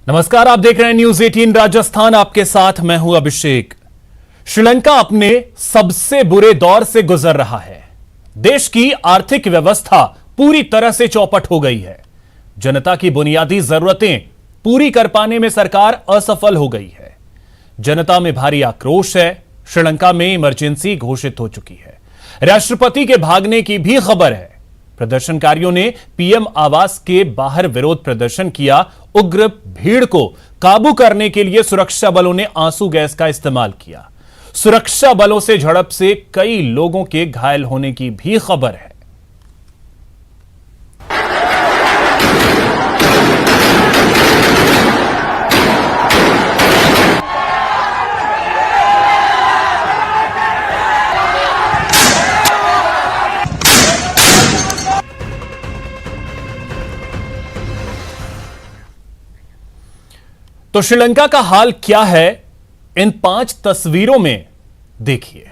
नमस्कार, आप देख रहे हैं न्यूज 18 राजस्थान। आपके साथ मैं हूं अभिषेक। श्रीलंका अपने सबसे बुरे दौर से गुजर रहा है। देश की आर्थिक व्यवस्था पूरी तरह से चौपट हो गई है। जनता की बुनियादी जरूरतें पूरी कर पाने में सरकार असफल हो गई है। जनता में भारी आक्रोश है। श्रीलंका में इमरजेंसी घोषित हो चुकी है। राष्ट्रपति के भागने की भी खबर है। प्रदर्शनकारियों ने पीएम आवास के बाहर विरोध प्रदर्शन किया। उग्र भीड़ को काबू करने के लिए सुरक्षा बलों ने आंसू गैस का इस्तेमाल किया। सुरक्षा बलों से झड़प से कई लोगों के घायल होने की भी खबर है। तो श्रीलंका का हाल क्या है, इन 5 तस्वीरों में देखिए।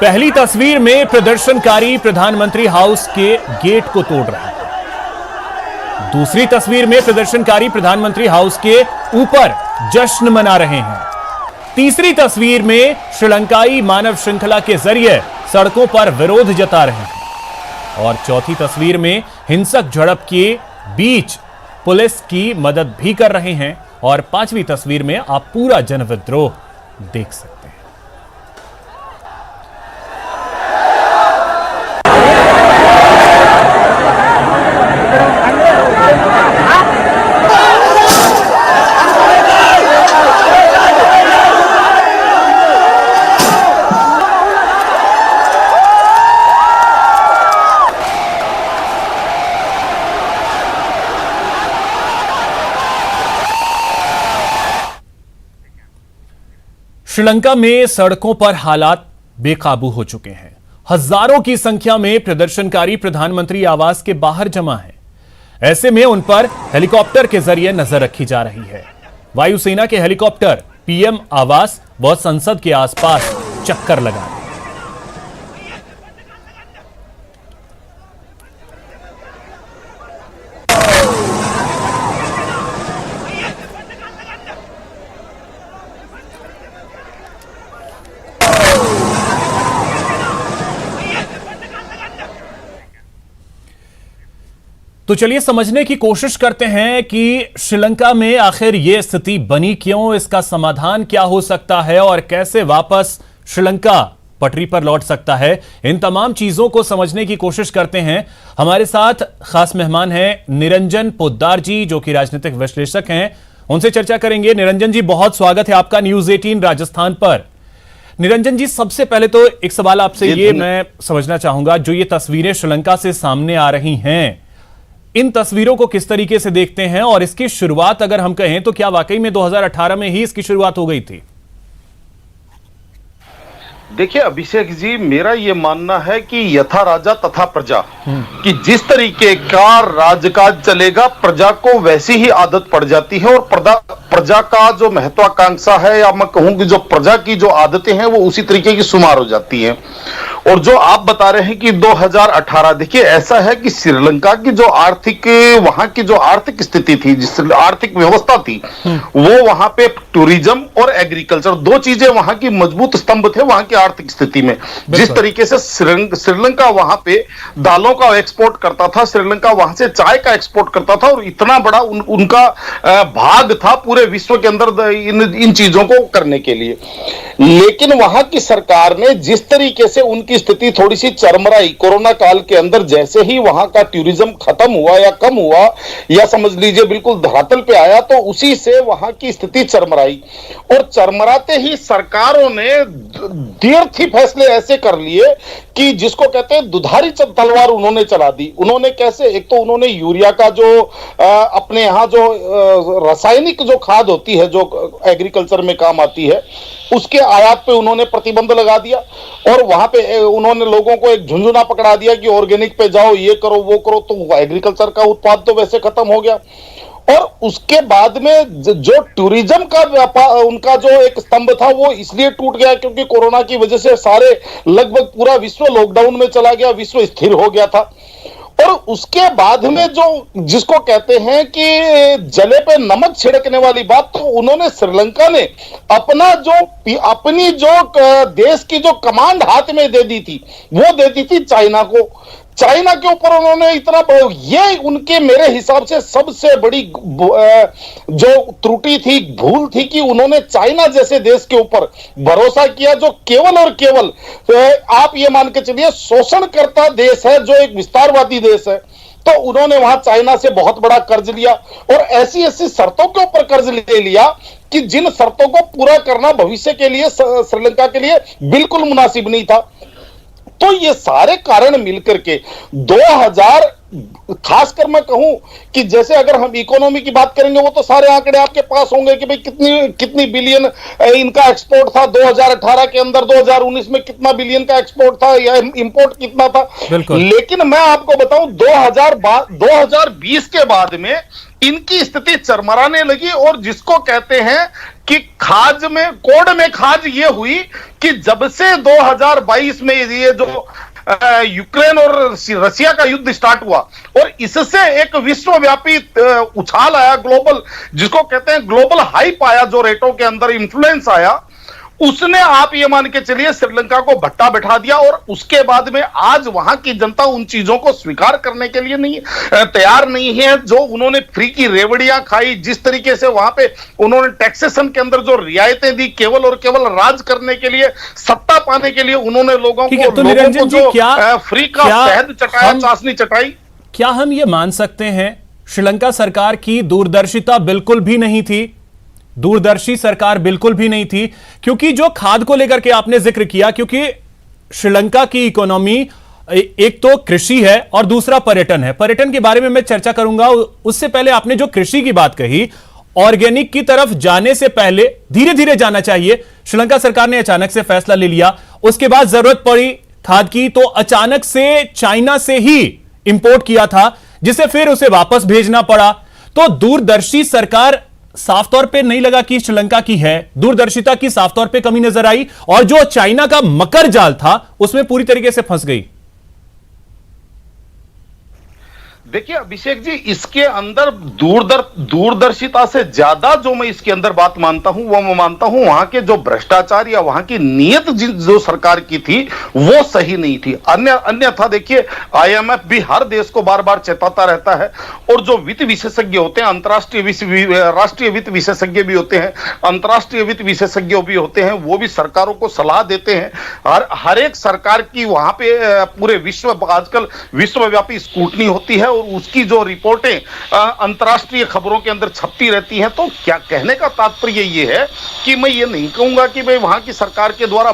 पहली तस्वीर में प्रदर्शनकारी प्रधानमंत्री हाउस के गेट को तोड़ रहे हैं। दूसरी तस्वीर में प्रदर्शनकारी प्रधानमंत्री हाउस के ऊपर जश्न मना रहे हैं। तीसरी तस्वीर में श्रीलंकाई मानव श्रृंखला के जरिए सड़कों पर विरोध जता रहे हैं। और चौथी तस्वीर में हिंसक झड़प के बीच पुलिस की मदद भी कर रहे हैं। और 5वीं तस्वीर में आप पूरा जनविद्रोह देख सकते हैं। श्रीलंका में सड़कों पर हालात बेकाबू हो चुके हैं। हजारों की संख्या में प्रदर्शनकारी प्रधानमंत्री आवास के बाहर जमा हैं। ऐसे में उन पर हेलीकॉप्टर के जरिए नजर रखी जा रही है। वायुसेना के हेलीकॉप्टर पीएम आवास व संसद के आसपास चक्कर लगा रहे हैं। तो चलिए समझने की कोशिश करते हैं कि श्रीलंका में आखिर यह स्थिति बनी क्यों, इसका समाधान क्या हो सकता है और कैसे वापस श्रीलंका पटरी पर लौट सकता है। इन तमाम चीजों को समझने की कोशिश करते हैं। हमारे साथ खास मेहमान हैं निरंजन पोद्दार जी, जो कि राजनीतिक विश्लेषक हैं। उनसे चर्चा करेंगे। निरंजन जी, बहुत स्वागत है आपका न्यूज 18 राजस्थान पर। निरंजन जी, सबसे पहले तो एक सवाल आपसे ये मैं समझना चाहूंगा, जो ये तस्वीरें श्रीलंका से सामने आ रही हैं, इन तस्वीरों को किस तरीके से देखते हैं और इसकी शुरुआत अगर हम कहें तो क्या वाकई में 2018 में ही इसकी शुरुआत हो गई थी? देखिए अभिषेक जी, मेरा ये मानना है कि यथा राजा तथा प्रजा, कि जिस तरीके का राजकाज चलेगा प्रजा को वैसी ही आदत पड़ जाती है। और प्रजा का जो महत्वाकांक्षा है, या मैं कहूं कि जो प्रजा की जो आदतें हैं, वो उसी तरीके की शुमार हो जाती हैं। और जो आप बता रहे हैं कि 2018, देखिए ऐसा है कि श्रीलंका की जो वहां की जो आर्थिक स्थिति थी, जिस आर्थिक व्यवस्था थी, वो वहां पे टूरिज्म और एग्रीकल्चर, 2 चीजें वहां की मजबूत स्तंभ थे वहां की आर्थिक स्थिति में। जिस तरीके से श्रीलंका वहां पे दालों का एक्सपोर्ट करता था, श्रीलंका वहां से चाय का एक्सपोर्ट करता था, और इतना बड़ा उनका भाग था पूरे विश्व के अंदर इन चीजों को करने के लिए। लेकिन वहां की सरकार ने जिस तरीके से उनकी स्थिति थोड़ी सी चरमराई कोरोना काल के अंदर, जैसे ही वहां का टूरिज्म खत्म हुआ या कम हुआ, या समझ लीजिए बिल्कुल धरातल पे आया, तो उसी से वहां की स्थिति चरमराई। और चरमराते ही सरकारों ने तीर्थी फैसले ऐसे कर लिए कि जिसको कहते हैं दुधारी तलवार उन्होंने चला दी। उन्होंने कैसे, एक तो उन्होंने यूरिया का जो अपने यहाँ जो रासायनिक जो खाद होती है, जो एग्रीकल्चर में काम आती है, उसके आयात पे उन्होंने प्रतिबंध लगा दिया। और वहां पे उन्होंने लोगों को एक झुंझुना पकड़ा दिया कि ऑर्गेनिक पे जाओ, ये करो वो करो, तो एग्रीकल्चर का उत्पाद तो वैसे खत्म हो गया। और उसके बाद में जो टूरिज्म का व्यापार, उनका जो एक स्तंभ था, वो इसलिए टूट गया क्योंकि कोरोना की वजह से सारे लगभग पूरा विश्व लॉकडाउन में चला गया, विश्व स्थिर हो गया था। और उसके बाद में जो जिसको कहते हैं कि जले पे नमक छिड़कने वाली बात, तो उन्होंने श्रीलंका ने अपनी जो देश की जो कमांड हाथ में दे दी थी, वो दे दी थी चाइना को। चाइना के ऊपर उन्होंने इतना, ये उनके मेरे हिसाब से सबसे बड़ी जो त्रुटि थी, भूल थी, कि उन्होंने चाइना जैसे देश के ऊपर भरोसा किया, जो केवल और केवल आप ये मान के चलिए शोषणकर्ता देश है, जो एक विस्तारवादी देश है। तो उन्होंने वहां चाइना से बहुत बड़ा कर्ज लिया, और ऐसी ऐसी शर्तों के ऊपर कर्ज ले लिया कि जिन शर्तों को पूरा करना भविष्य के लिए श्रीलंका के लिए बिल्कुल मुनासिब नहीं था। तो ये सारे कारण मिलकर के 2000, खासकर मैं कहूं कि जैसे अगर हम इकोनॉमी की बात करेंगे, वो तो सारे आंकड़े आपके पास होंगे कि भाई कितनी बिलियन इनका एक्सपोर्ट था 2018 के अंदर, 2019 में कितना बिलियन का एक्सपोर्ट था या इंपोर्ट कितना था। लेकिन मैं आपको बताऊं 2020 के बाद में इनकी स्थिति चरमराने लगी, और जिसको कहते हैं कि कोड में खाज ये हुई कि जब से 2022 में ये जो यूक्रेन और रशिया का युद्ध स्टार्ट हुआ, और इससे एक विश्वव्यापी उछाल आया, ग्लोबल, जिसको कहते हैं ग्लोबल हाइप आया, जो रेटों के अंदर इन्फ्लुएंस आया, उसने आप ये मान के चलिए श्रीलंका को भट्टा बैठा दिया। और उसके बाद में आज वहां की जनता उन चीजों को स्वीकार करने के लिए नहीं तैयार नहीं है, जो उन्होंने फ्री की रेवड़ियां खाई, जिस तरीके से वहां पे उन्होंने टैक्सेशन के अंदर जो रियायतें दी, केवल और केवल राज करने के लिए, सत्ता पाने के लिए उन्होंने लोगों को जो फ्री का शहद चटाया, चाशनी चटाई। क्या हम ये मान सकते हैं श्रीलंका सरकार की दूरदर्शिता बिल्कुल भी नहीं थी, दूरदर्शी सरकार बिल्कुल भी नहीं थी? क्योंकि जो खाद को लेकर के आपने जिक्र किया, क्योंकि श्रीलंका की इकोनॉमी एक तो कृषि है और दूसरा पर्यटन है। पर्यटन के बारे में मैं चर्चा करूंगा, उससे पहले आपने जो कृषि की बात कही, ऑर्गेनिक की तरफ जाने से पहले धीरे धीरे जाना चाहिए। श्रीलंका सरकार ने अचानक से फैसला ले लिया, उसके बाद जरूरत पड़ी खाद की तो अचानक से चाइना से ही इंपोर्ट किया था, जिसे फिर उसे वापस भेजना पड़ा। तो दूरदर्शी सरकार साफ तौर पे नहीं लगा कि श्रीलंका की है, दूरदर्शिता की साफ तौर पे कमी नजर आई, और जो चाइना का मकर जाल था उसमें पूरी तरीके से फंस गई। देखिए अभिषेक जी, इसके अंदर दूरदर्शिता से ज्यादा जो मैं इसके अंदर बात मानता हूं, वो मैं मानता हूं वहां के जो भ्रष्टाचार या वहां की नीयत जो सरकार की थी, वो सही नहीं थी। अन्यथा देखिए, आईएमएफ भी हर देश को बार बार चेताता रहता है, और जो वित्त विशेषज्ञ होते हैं, राष्ट्रीय वित्त विशेषज्ञ भी होते हैं, अंतर्राष्ट्रीय वित्त विशेषज्ञ भी होते हैं, वो भी सरकारों को सलाह देते हैं। हर एक सरकार की वहां पे पूरे आजकल विश्वव्यापी स्क्रूटनी होती है, और उसकी जो रिपोर्टें अंतर्राष्ट्रीय खबरों के अंदर छपती रहती हैं। तो क्या कहने का तात्पर्य ये है कि मैं ये नहीं कहूंगा कि भाई वहां की सरकार के द्वारा